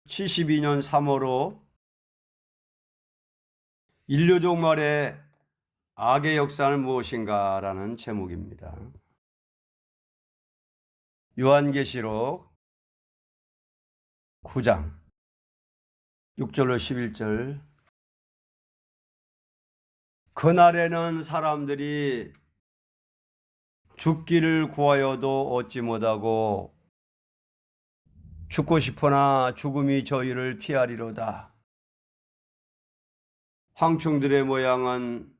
72년 3월호 인류 종말의 악의 역사는 무엇인가 라는 제목입니다. 요한계시록 9장 6절로 11절. 그날에는 사람들이 죽기를 구하여도 얻지 못하고 죽고 싶으나 죽음이 저희를 피하리로다. 황충들의 모양은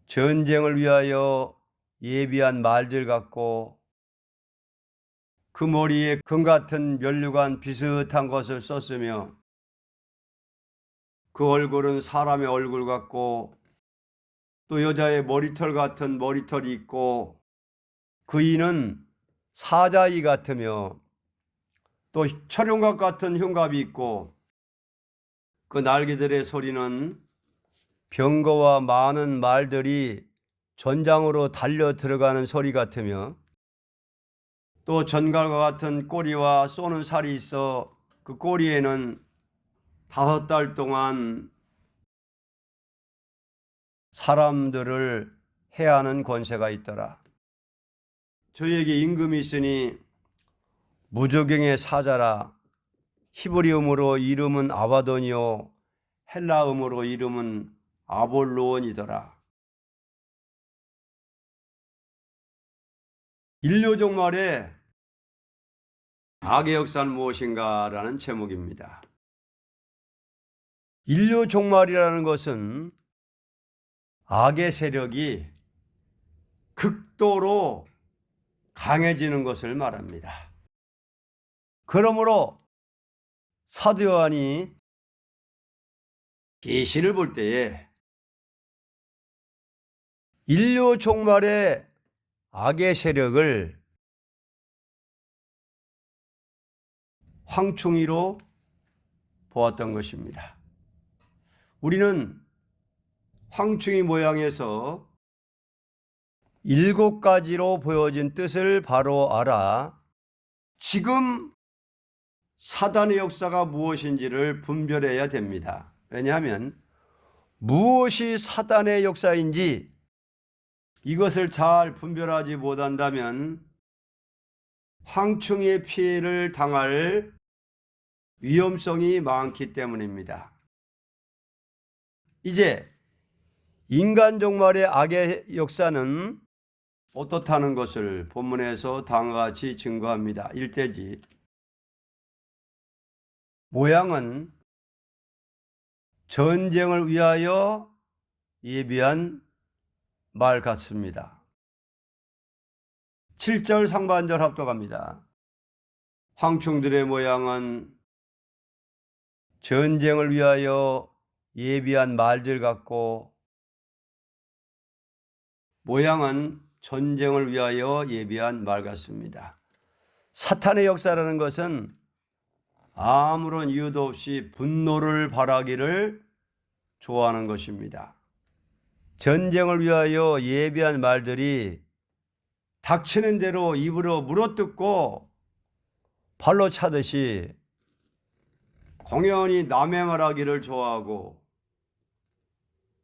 전쟁을 위하여 예비한 말들 같고 그 머리에 금 같은 면류관 비슷한 것을 썼으며 그 얼굴은 사람의 얼굴 같고 또 여자의 머리털 같은 머리털이 있고 그 이는 사자이 같으며 또 철용갑 같은 흉갑이 있고 그 날개들의 소리는 병거와 많은 말들이 전장으로 달려 들어가는 소리 같으며 또 전갈과 같은 꼬리와 쏘는 살이 있어 그 꼬리에는 5달 동안 사람들을 해하는 권세가 있더라. 저희에게 임금이 있으니 무저경의 사자라. 히브리음으로 이름은 아바돈이요 헬라음으로 이름은 아볼로온이더라. 인류 종말의 악의 역사는 무엇인가 라는 제목입니다. 인류 종말이라는 것은 악의 세력이 극도로 강해지는 것을 말합니다. 그러므로 사도 요한이 계시를 볼 때에 인류 종말의 악의 세력을 황충이로 보았던 것입니다. 우리는 황충이 모양에서 7가지로 보여진 뜻을 바로 알아 지금 사단의 역사가 무엇인지를 분별해야 됩니다. 왜냐하면 무엇이 사단의 역사인지 이것을 잘 분별하지 못한다면 황충의 피해를 당할 위험성이 많기 때문입니다. 이제 인간 종말의 악의 역사는 어떻다는 것을 본문에서 다음과 같이 증거합니다. 1대지 모양은 전쟁을 위하여 예비한 말 같습니다. 7절 상반절 합독합니다. 황충들의 모양은 전쟁을 위하여 예비한 말들 같고 모양은 전쟁을 위하여 예비한 말 같습니다. 사탄의 역사라는 것은 아무런 이유도 없이 분노를 발하기를 좋아하는 것입니다. 전쟁을 위하여 예비한 말들이 닥치는 대로 입으로 물어뜯고 발로 차듯이 공연히 남의 말하기를 좋아하고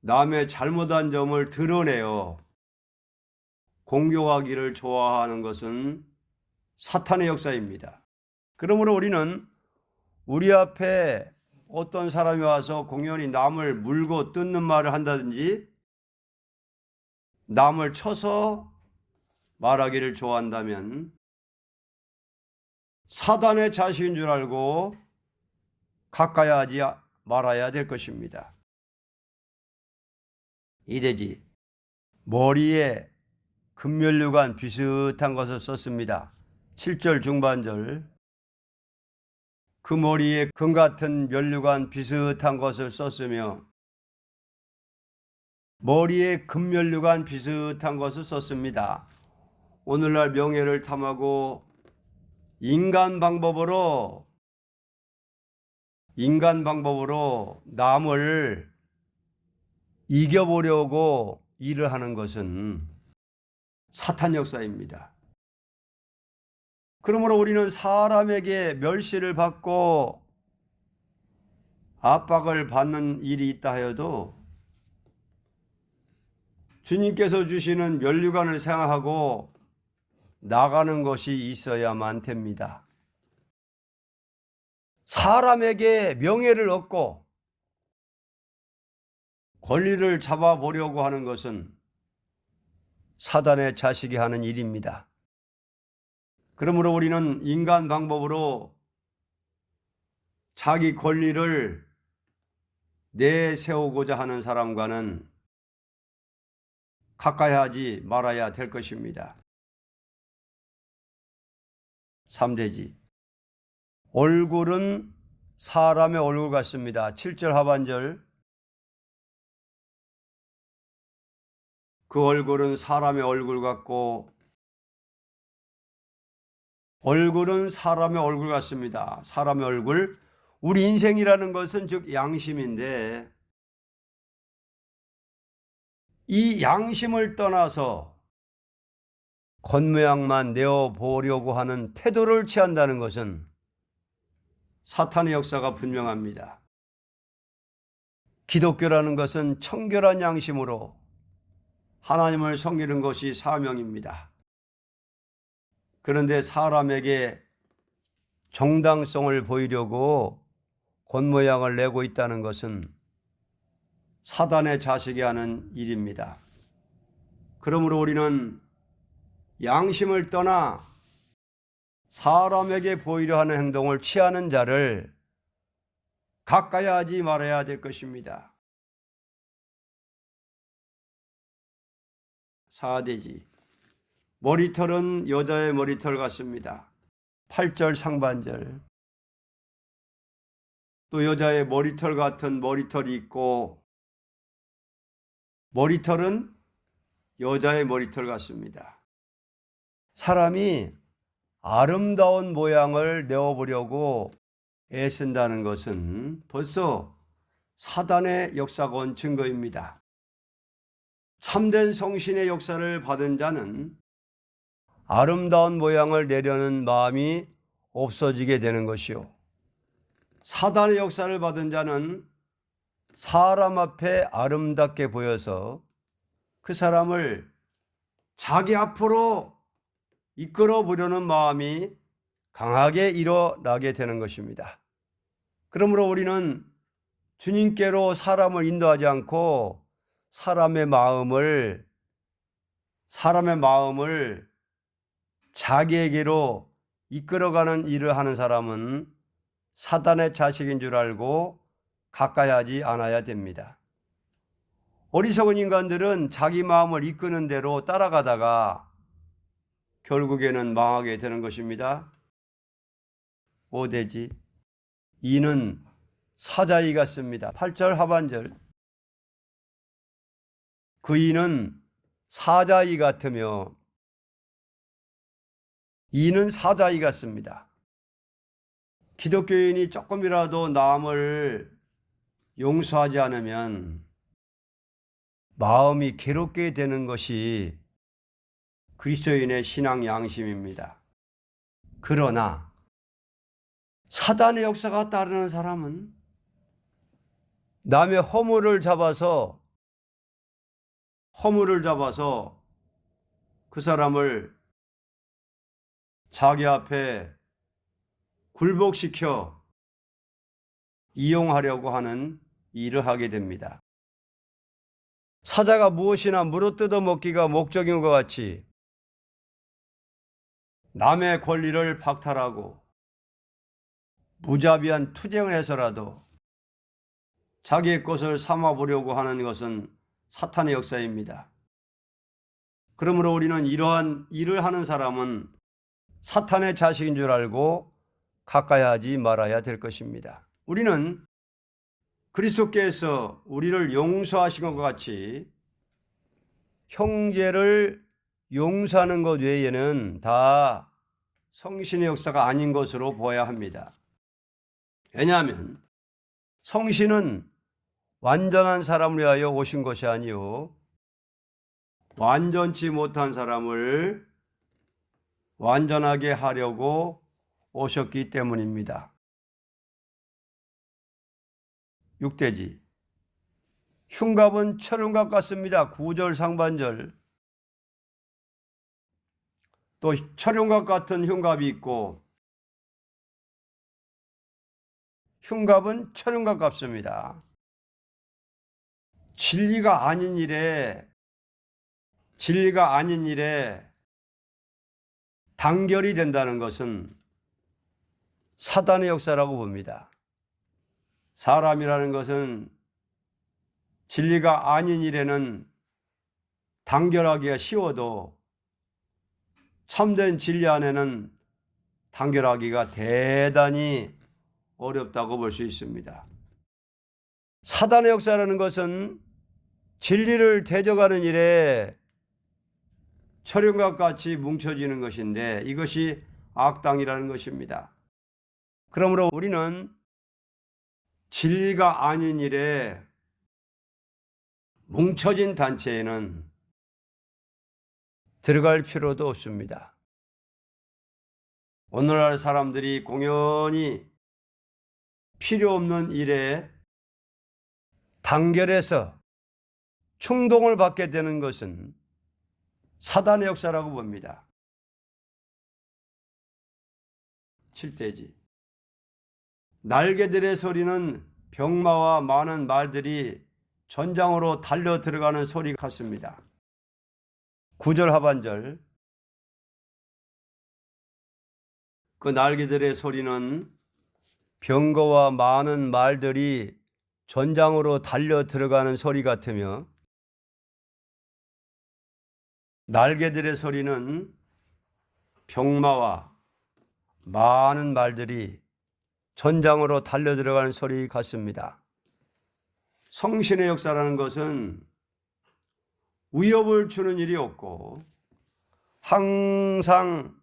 남의 잘못한 점을 드러내어 공격하기를 좋아하는 것은 사탄의 역사입니다. 그러므로 우리는 우리 앞에 어떤 사람이 와서 공연히 남을 물고 뜯는 말을 한다든지 남을 쳐서 말하기를 좋아한다면 사단의 자식인 줄 알고 가까이 하지 말아야 될 것입니다. 이대지 머리에 금면류관 비슷한 것을 썼습니다. 7절 중반절 그 머리에 금 같은 면류관 비슷한 것을 썼으며 머리에 금면류관 비슷한 것을 썼습니다. 오늘날 명예를 탐하고 인간 방법으로 남을 이겨보려고 일을 하는 것은 사탄 역사입니다. 그러므로 우리는 사람에게 멸시를 받고 압박을 받는 일이 있다 하여도 주님께서 주시는 면류관을 생각하고 나가는 것이 있어야만 됩니다. 사람에게 명예를 얻고 권리를 잡아보려고 하는 것은 사단의 자식이 하는 일입니다. 그러므로 우리는 인간 방법으로 자기 권리를 내세우고자 하는 사람과는 가까이 하지 말아야 될 것입니다. 3대지. 얼굴은 사람의 얼굴 같습니다. 7절 하반절. 그 얼굴은 사람의 얼굴 같고 얼굴은 사람의 얼굴 같습니다. 사람의 얼굴. 우리 인생이라는 것은 즉 양심인데 이 양심을 떠나서 겉모양만 내어보려고 하는 태도를 취한다는 것은 사탄의 역사가 분명합니다. 기독교라는 것은 청결한 양심으로 하나님을 섬기는 것이 사명입니다. 그런데 사람에게 정당성을 보이려고 겉모양을 내고 있다는 것은 사단의 자식이 하는 일입니다. 그러므로 우리는 양심을 떠나 사람에게 보이려 하는 행동을 취하는 자를 가까이 하지 말아야 될 것입니다. 4대지. 머리털은 여자의 머리털 같습니다. 8절 상반절. 또 여자의 머리털 같은 머리털이 있고 머리털은 여자의 머리털 같습니다. 사람이 아름다운 모양을 내어보려고 애쓴다는 것은 벌써 사단의 역사가 온 증거입니다. 참된 성신의 역사를 받은 자는 아름다운 모양을 내려는 마음이 없어지게 되는 것이요. 사단의 역사를 받은 자는 사람 앞에 아름답게 보여서 그 사람을 자기 앞으로 이끌어 보려는 마음이 강하게 일어나게 되는 것입니다. 그러므로 우리는 주님께로 사람을 인도하지 않고 사람의 마음을 자기에게로 이끌어가는 일을 하는 사람은 사단의 자식인 줄 알고 가까이 하지 않아야 됩니다. 어리석은 인간들은 자기 마음을 이끄는 대로 따라가다가 결국에는 망하게 되는 것입니다. 5대지. 이는 사자이 같습니다. 8절 하반절. 그 이는 사자이 같으며 이는 사자이 같습니다. 기독교인이 조금이라도 남을 용서하지 않으면 마음이 괴롭게 되는 것이 그리스도인의 신앙 양심입니다. 그러나 사단의 역사가 따르는 사람은 남의 허물을 잡아서 그 사람을 자기 앞에 굴복시켜 이용하려고 하는 일을 하게 됩니다. 사자가 무엇이나 물어뜯어 먹기가 목적인 것 같이 남의 권리를 박탈하고 무자비한 투쟁을 해서라도 자기의 것을 삼아보려고 하는 것은 사탄의 역사입니다. 그러므로 우리는 이러한 일을 하는 사람은 사탄의 자식인 줄 알고 가까이 하지 말아야 될 것입니다. 우리는 그리스도께서 우리를 용서하신 것 같이 형제를 용서하는 것 외에는 다 성신의 역사가 아닌 것으로 보아야 합니다. 왜냐하면 성신은 완전한 사람을 위하여 오신 것이 아니요 완전치 못한 사람을 완전하게 하려고 오셨기 때문입니다. 6대지. 흉갑은 철흉갑 같습니다. 9절 상반절. 또 철흉갑 같은 흉갑이 있고 흉갑은 철흉갑 같습니다. 진리가 아닌 일에 단결이 된다는 것은 사단의 역사라고 봅니다. 사람이라는 것은 진리가 아닌 일에는 단결하기가 쉬워도 참된 진리 안에는 단결하기가 대단히 어렵다고 볼 수 있습니다. 사단의 역사라는 것은 진리를 대적하는 일에 철용과 같이 뭉쳐지는 것인데 이것이 악당이라는 것입니다. 그러므로 우리는 진리가 아닌 일에 뭉쳐진 단체에는 들어갈 필요도 없습니다. 오늘날 사람들이 공연히 필요 없는 일에 단결해서 충동을 받게 되는 것은 사단의 역사라고 봅니다. 7대지. 날개들의 소리는 병마와 많은 말들이 전장으로 달려 들어가는 소리 같습니다. 9절 하반절. 그 날개들의 소리는 병거와 많은 말들이 전장으로 달려 들어가는 소리 같으며 날개들의 소리는 병마와 많은 말들이 전장으로 달려 들어가는 소리 같습니다. 성신의 역사라는 것은 위협을 주는 일이 없고 항상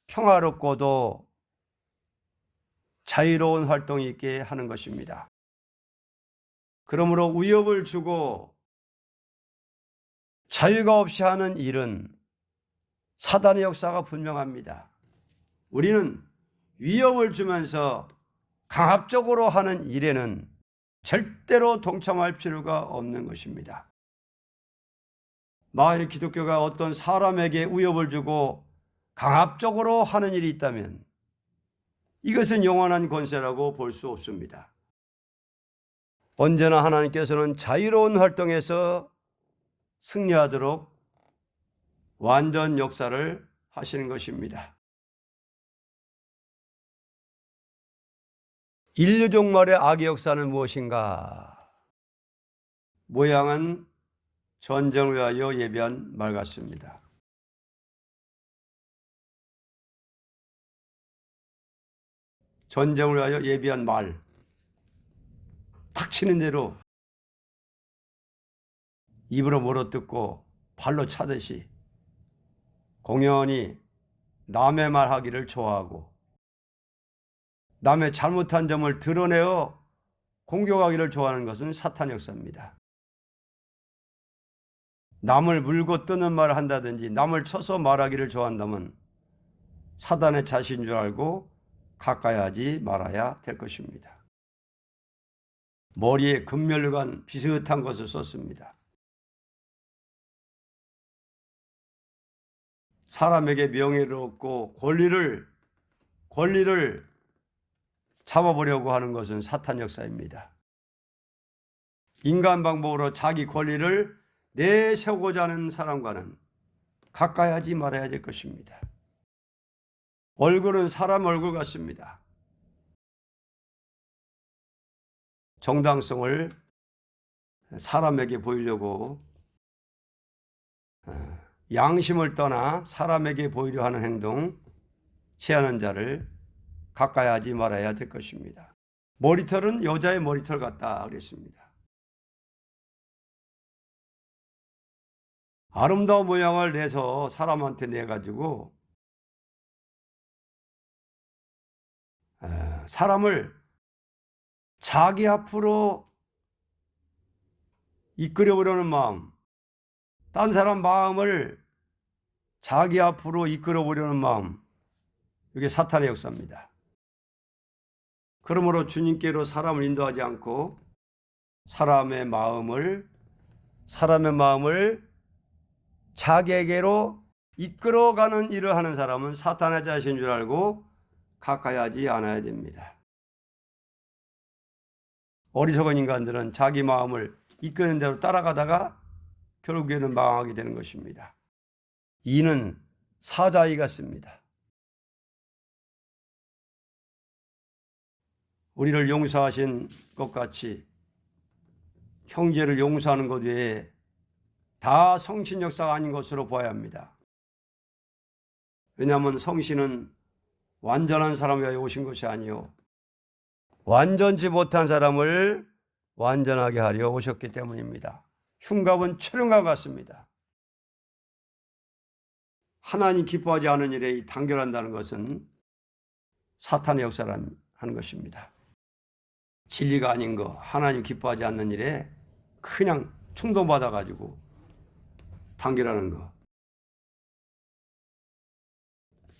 평화롭고도 자유로운 활동이 있게 하는 것입니다. 그러므로 위협을 주고 자유가 없이 하는 일은 사단의 역사가 분명합니다. 우리는 위협을 주면서 강압적으로 하는 일에는 절대로 동참할 필요가 없는 것입니다. 만일 기독교가 어떤 사람에게 위협을 주고 강압적으로 하는 일이 있다면 이것은 영원한 권세라고 볼 수 없습니다. 언제나 하나님께서는 자유로운 활동에서 승리하도록 완전 역사를 하시는 것입니다. 인류 종말의 악의 역사는 무엇인가? 모양은 전쟁을 위하여 예비한 말 같습니다. 전쟁을 위하여 예비한 말. 닥치는 대로 입으로 물어뜯고 발로 차듯이 공연히 남의 말하기를 좋아하고 남의 잘못한 점을 드러내어 공격하기를 좋아하는 것은 사탄 역사입니다. 남을 물고 뜨는 말을 한다든지 남을 쳐서 말하기를 좋아한다면 사단의 자신인 줄 알고 가까이 하지 말아야 될 것입니다. 머리에 금멸관 비슷한 것을 썼습니다. 사람에게 명예를 얻고 권리를 잡아보려고 하는 것은 사탄 역사입니다. 인간 방법으로 자기 권리를 내세우고자 하는 사람과는 가까이 하지 말아야 될 것입니다. 얼굴은 사람 얼굴 같습니다. 정당성을 사람에게 보이려고 양심을 떠나 사람에게 보이려 하는 행동 취하는 자를 가까이 하지 말아야 될 것입니다. 머리털은 여자의 머리털 같다 그랬습니다. 아름다운 모양을 내서 사람한테 내가지고 사람을 자기 앞으로 이끌어보려는 마음, 딴 사람 마음을 자기 앞으로 이끌어 보려는 마음, 이게 사탄의 역사입니다. 그러므로 주님께로 사람을 인도하지 않고 사람의 마음을 자기에게로 이끌어가는 일을 하는 사람은 사탄의 자신인 줄 알고 가까이 하지 않아야 됩니다. 어리석은 인간들은 자기 마음을 이끄는 대로 따라가다가 결국에는 망하게 되는 것입니다. 이는 사자의 같습니다. 우리를 용서하신 것 같이 형제를 용서하는 것 외에 다 성신 역사가 아닌 것으로 보아야 합니다. 왜냐하면 성신은 완전한 사람을 위하여 오신 것이 아니요 완전치 못한 사람을 완전하게 하려 오셨기 때문입니다. 흉갑은 철용과 같습니다. 하나님 기뻐하지 않은 일에 단결한다는 것은 사탄의 역사를 하는 것입니다. 진리가 아닌 거, 하나님 기뻐하지 않는 일에 그냥 충동받아가지고 단결하는 거.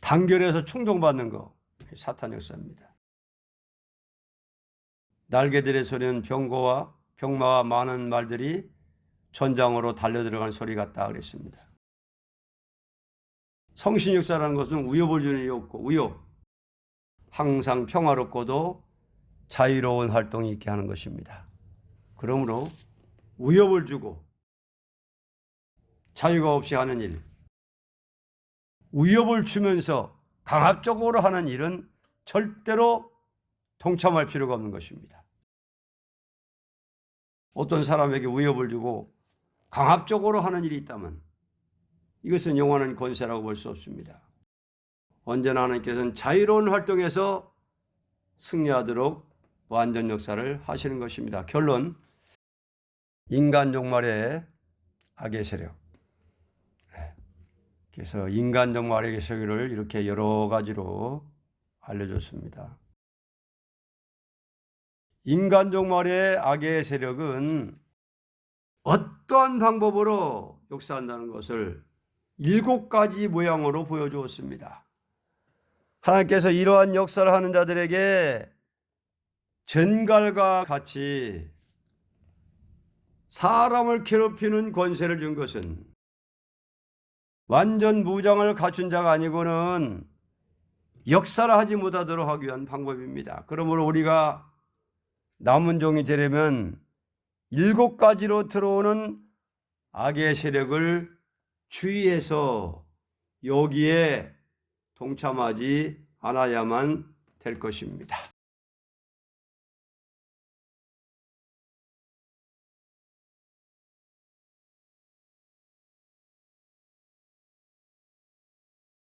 단결해서 충동받는 거, 사탄의 역사입니다. 날개들의 소리는 병마와 많은 말들이 전장으로 달려들어가는 소리 같다 그랬습니다. 성신 역사라는 것은 위협을 주는 일이 없고 항상 평화롭고도 자유로운 활동이 있게 하는 것입니다. 그러므로 위협을 주고 자유가 없이 하는 일, 위협을 주면서 강압적으로 하는 일은 절대로 동참할 필요가 없는 것입니다. 어떤 사람에게 위협을 주고 강압적으로 하는 일이 있다면 이것은 영원한 권세라고 볼 수 없습니다. 언제나 하나님께서는 자유로운 활동에서 승리하도록 완전 역사를 하시는 것입니다. 결론, 인간 종말의 악의 세력. 그래서 인간 종말의 세력을 이렇게 여러 가지로 알려줬습니다. 인간 종말의 악의 세력은 어떠한 방법으로 역사한다는 것을 7가지 모양으로 보여주었습니다. 하나님께서 이러한 역사를 하는 자들에게 전갈과 같이 사람을 괴롭히는 권세를 준 것은 완전 무장을 갖춘 자가 아니고는 역사를 하지 못하도록 하기 위한 방법입니다. 그러므로 우리가 남은 종이 되려면 7가지로 들어오는 악의 세력을 주의해서 여기에 동참하지 않아야만 될 것입니다.